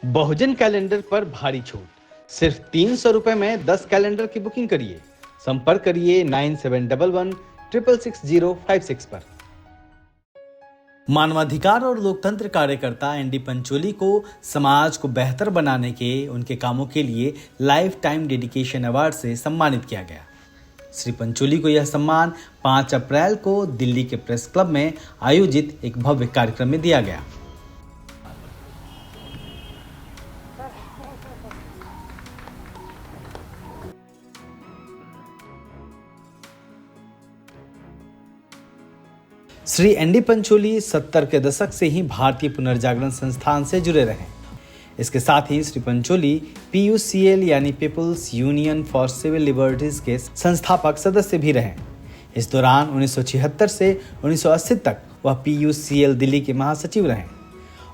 बहुजन calendar पर भारी छूट। सिर्फ 300 रुपए में 10 कैलेंडर की बुकिंग करिए। संपर्क करिए 9711 666 056 पर। मानवाधिकार और लोकतंत्र कार्यकर्ता एनडी पंचोली को समाज को बेहतर बनाने के उनके कामों के लिए लाइफ टाइम डेडिकेशन अवार्ड से सम्मानित किया गया। श्री पंचोली को यह सम्मान 5 अप्रैल को दिल्ली के प्रेस क्लब में आयोजित एक भव्य कार्यक्रम में दिया गया। श्री एनडी पंचोली 70 के दशक से ही भारतीय पुनर्जागरण संस्थान से जुड़े रहे। इसके साथ ही श्री पंचोली PUCL यानी people's union for civil liberties के संस्थापक सदस्य भी रहे। इस दौरान 1976 से 1980 तक वह PUCL दिल्ली के महासचिव रहे।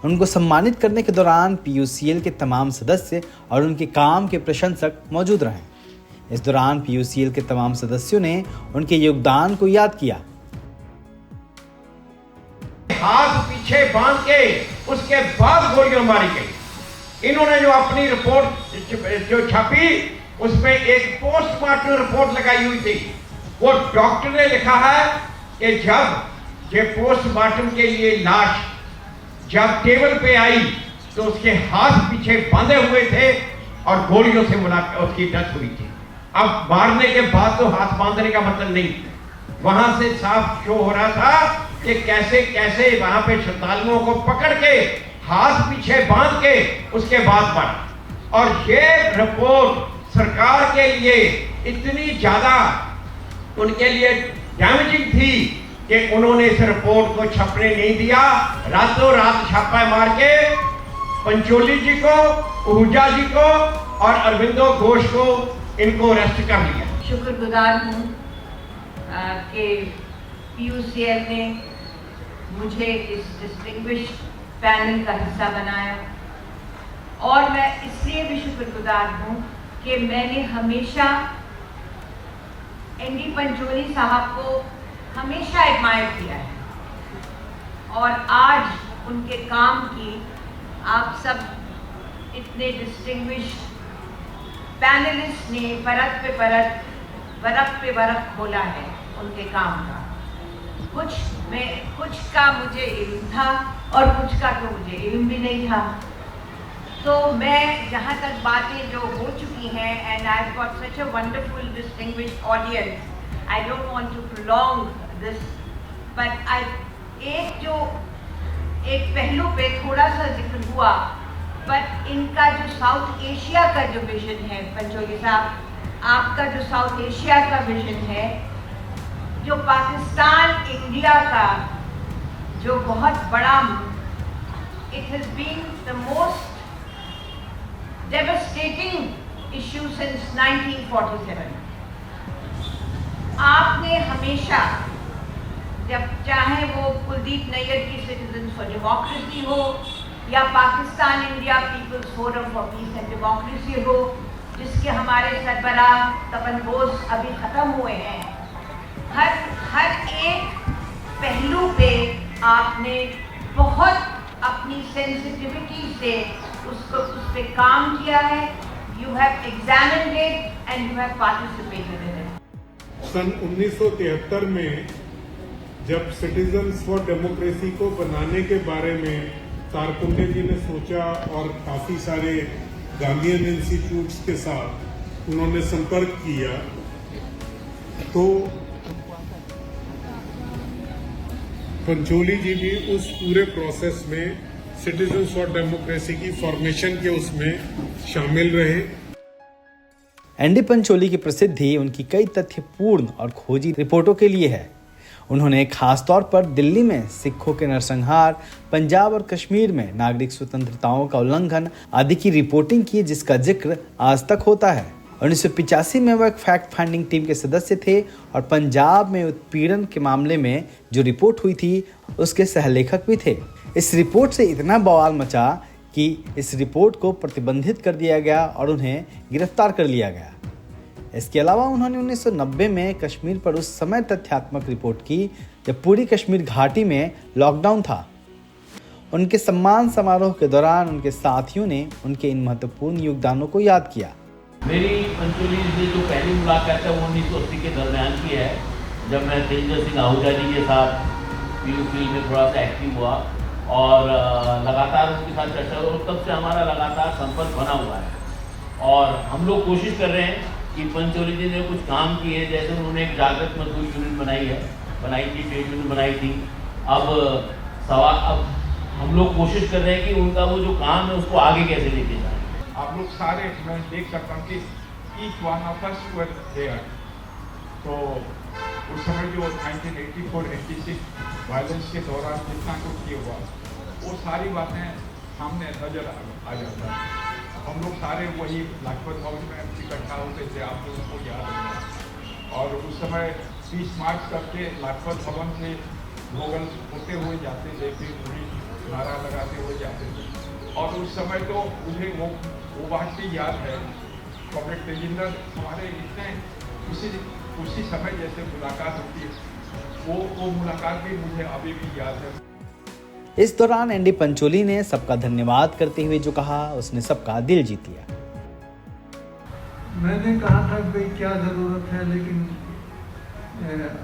उनको सम्मानित करने के दौरान PUCL के तमाम सदस्य और उनके काम के प्रशंसक मौजूद रहे। इस दौरान PUCL के तमाम सदस्यों ने उनके योगदान को याद किया। हाथ पीछे बांध के उसके बाद गोलियां मारी गई। इन्होंने जो अपनी रिपोर्ट जो छापी उसमें एक पोस्टमार्टम रिपोर्ट लगाई हुई थी। वो डॉक्टर ने लिखा है कि जब ये पोस्टमार्टम के लिए लाश जब टेबल पे आई तो उसके हाथ पीछे बांधे हुए थे और गोलियों से उसकी डेथ हुई थी। अब मारने के बाद तो हाथ बांधने का मतलब नहीं, वहां से साफ शो हो रहा था कि कैसे कैसे वहां पे श्रद्धालुओं को पकड़ के हाथ पीछे बांध के उसके बाद मारा। और ये रिपोर्ट सरकार के लिए इतनी ज्यादा उनके लिए डैमेजिंग थी कि उन्होंने इस रिपोर्ट को छपने नहीं दिया। रातों रात छापा मार के पंचोली जी को, आहूजा जी को और अरविंदो घोष को इनको अरेस्ट कर लिया। शुक्रगुजार हूँ कि PUCL ने मुझे इस डिस्टिंग्विश्ड पैनल का हिस्सा बनाया और मैं इसलिए भी शुक्रगुजार हूँ कि मैंने हमेशा एनडी पंचोली साहब को हमेशा एडमायर किया है और आज उनके काम की आप सब इतने डिस्टिंग्विश्ड पैनलिस्ट ने परत पे परत, वरक पे वरक खोला है उनके काम का। कुछ का मुझे इल्म था और कुछ का तो मुझे इल्म भी नहीं था। तो मैं जहाँ तक बातें जो हो चुकी हैं, and I have got such a wonderful distinguished audience, I don't want to prolong this, but एक पहलू पे थोड़ा सा जिक्र हुआ, बट इनका जो साउथ एशिया का जो विजन है, पंचोली साहब आपका जो साउथ एशिया का विजन है, जो पाकिस्तान इंडिया का जो बहुत बड़ा, it has been the most devastating issue since 1947। आपने हमेशा, जब चाहे वो कुलदीप नैयर की सिटीजन्स फॉर डेमोक्रेसी हो या Pakistan India people's forum for peace and democracy हो, जिसके हमारे सरबराह तपन बोस अभी ख़त्म हुए हैं, हर एक पहलू पे आपने बहुत अपनी सेंसिटिविटी से उस पे काम किया है। You have examined it and you have participated in it. सन 1973 में जब सिटीजन्स फॉर डेमोक्रेसी को बनाने के बारे में तारकुंडे जी ने सोचा और काफी सारे गांधीयन इंस्टीट्यूट्स के साथ उन्होंने संपर्क किया, तो पंचोली जी भी उस पूरे प्रोसेस में सिटीजन्स फॉर डेमोक्रेसी की फॉर्मेशन के उसमें शामिल रहे। एनडी पंचोली की प्रसिद्धि उनकी कई तथ्यपूर्ण और खोजी रिपोर्टों के लिए है। उन्होंने खास तौर पर दिल्ली में सिखों के नरसंहार, पंजाब और कश्मीर में नागरिक स्वतंत्रताओं का उल्लंघन आदि की रिपोर्टिंग की, जिसका जिक्र आज तक होता है। 1985 में वह एक फैक्ट फाइंडिंग टीम के सदस्य थे और पंजाब में उत्पीड़न के मामले में जो रिपोर्ट हुई थी उसके सहलेखक भी थे। इस रिपोर्ट से इतना बवाल मचा कि इस रिपोर्ट को प्रतिबंधित कर दिया गया और उन्हें गिरफ्तार कर लिया गया। इसके अलावा उन्होंने 1990 में कश्मीर पर उस समय तथ्यात्मक रिपोर्ट की जब पूरी कश्मीर घाटी में लॉकडाउन था। उनके सम्मान समारोह के दौरान उनके साथियों ने उनके इन महत्वपूर्ण योगदानों को याद किया। मेरी पंचोली से जो पहली मुलाकात है वो 1980 के दरमियान की है, जब मैं तेजेंद्र सिंह आहूजा जी के साथ पीयू फील्ड में थोड़ा सा एक्टिव हुआ और लगातार उनके साथ चर्चा, और तब से हमारा लगातार संपर्क बना हुआ है। और हम लोग कोशिश कर रहे हैं कि पंचोली जी ने कुछ काम किए, जैसे उन्होंने एक जागृत मजदूर यूनिट बनाई थी, ट्रेड यूनिट बनाई थी। अब हम लोग कोशिश कर रहे हैं कि उनका वो जो काम है उसको आगे कैसे लेके जाए। आप लोग सारे, मैं देख सकता हूँ कि each one of us were there। तो उस समय जो 1984-86 वायलेंस के दौरान जितना कुछ किया हुआ, वो सारी बातें सामने नजर आ जाता है। हम लोग सारे वही लाजपत भवन में इकट्ठा होते थे, आप लोगों को याद होगा। और उस समय 30 मार्च करके लाजपत भवन से भोगल होते हुए जाते थे, फिर पूरी नारा लगाते हुए जाते थे। और उस समय तो मुझे वो बात भी याद है, कॉमरेड तेजिंदर हमारे इतने उसी समय जैसे मुलाकात होती है, वो मुलाकात भी मुझे अभी भी याद है। इस दौरान एनडी पंचोली ने सबका धन्यवाद करते हुए जो कहा, उसने सबका दिल जीत लिया। मैंने कहा था भाई क्या ज़रूरत है, लेकिन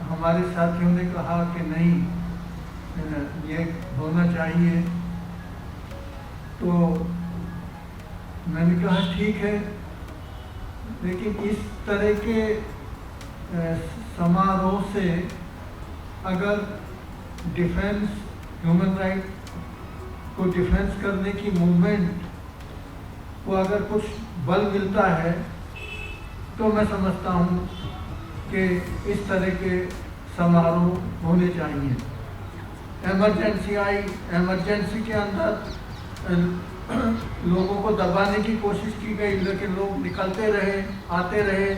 हमारे साथियों ने कहा कि नहीं, ये होना चाहिए। तो मैंने कहा ठीक है, लेकिन इस तरह के समारोह से अगर डिफेंस, ह्यूमन राइट को डिफेंस करने की मूवमेंट को अगर कुछ बल मिलता है, तो मैं समझता हूँ कि इस तरह के समारोह होने चाहिए। इमरजेंसी आई, इमरजेंसी के अंदर लोगों को दबाने की कोशिश की गई, लेकिन लोग निकलते रहे, आते रहे।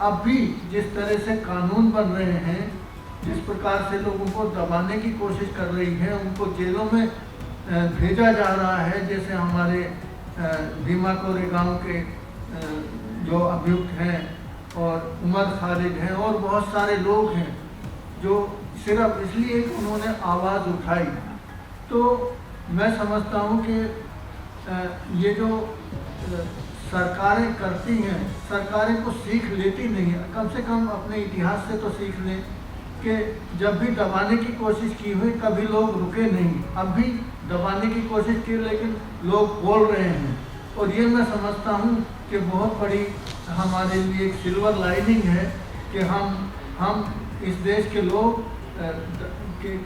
अब भी जिस तरह से कानून बन रहे हैं, जिस प्रकार से लोगों को दबाने की कोशिश कर रही है, उनको जेलों में भेजा जा रहा है, जैसे हमारे भीमा कोरेगांव के जो अभियुक्त हैं और उमर खालिद हैं और बहुत सारे लोग हैं जो सिर्फ इसलिए कि उन्होंने आवाज़ उठाई। तो मैं समझता हूँ कि ये जो सरकारें करती हैं, सरकारें को सीख लेती नहीं है। कम से कम अपने इतिहास से तो सीख लें कि जब भी दबाने की कोशिश की हुई, कभी लोग रुके नहीं। अब भी दबाने की कोशिश की, लेकिन लोग बोल रहे हैं। और ये मैं समझता हूँ कि बहुत बड़ी हमारे लिए एक सिल्वर लाइनिंग है कि हम इस देश के लोग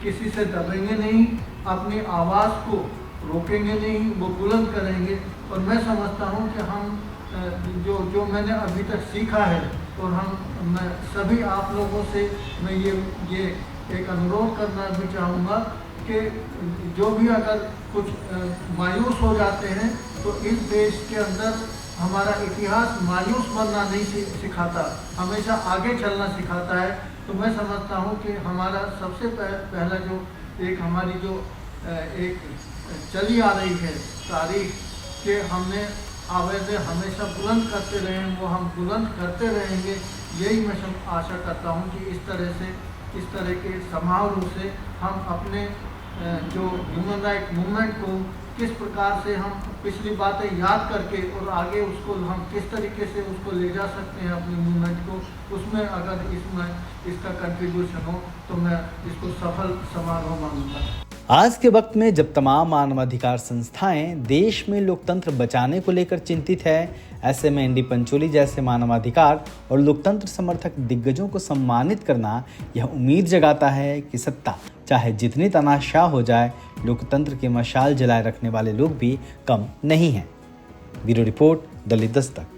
किसी से दबेंगे नहीं, अपनी आवाज़ को रोकेंगे नहीं, वो बुलंद करेंगे। और मैं समझता हूँ कि हम जो मैंने अभी तक सीखा है, और मैं सभी आप लोगों से मैं ये एक अनुरोध करना भी चाहूँगा कि जो भी अगर कुछ मायूस हो जाते हैं, तो इस देश के अंदर हमारा इतिहास मायूस बनना नहीं सिखाता, हमेशा आगे चलना सिखाता है। तो मैं समझता हूँ कि हमारा सबसे पहला जो एक हमारी जो एक चली आ रही है तारीख के हमने आवाज़ें हमेशा बुलंद करते रहे हैं, वो हम बुलंद करते रहेंगे। यही मैं आशा करता हूँ कि इस तरह के समारोह से हम अपने जो ह्यूमन राइट मूवमेंट को किस प्रकार से हम पिछली बातें याद करके और आगे उसको हम किस तरीके से उसको ले जा सकते हैं अपनी मूवमेंट को, उसमें अगर इसका कंट्रीब्यूशन हो तो मैं इसको सफल समारोह मानूंगा। आज के वक्त में जब तमाम मानवाधिकार संस्थाएं देश में लोकतंत्र बचाने को लेकर चिंतित है, ऐसे में एनडी पंचोली जैसे मानवाधिकार और लोकतंत्र समर्थक दिग्गजों को सम्मानित करना यह उम्मीद जगाता है कि सत्ता चाहे जितनी तनाशाह हो जाए, लोकतंत्र की मशाल जलाए रखने वाले लोग भी कम नहीं हैं। ब्यूरो रिपोर्ट, दलित दस्तक।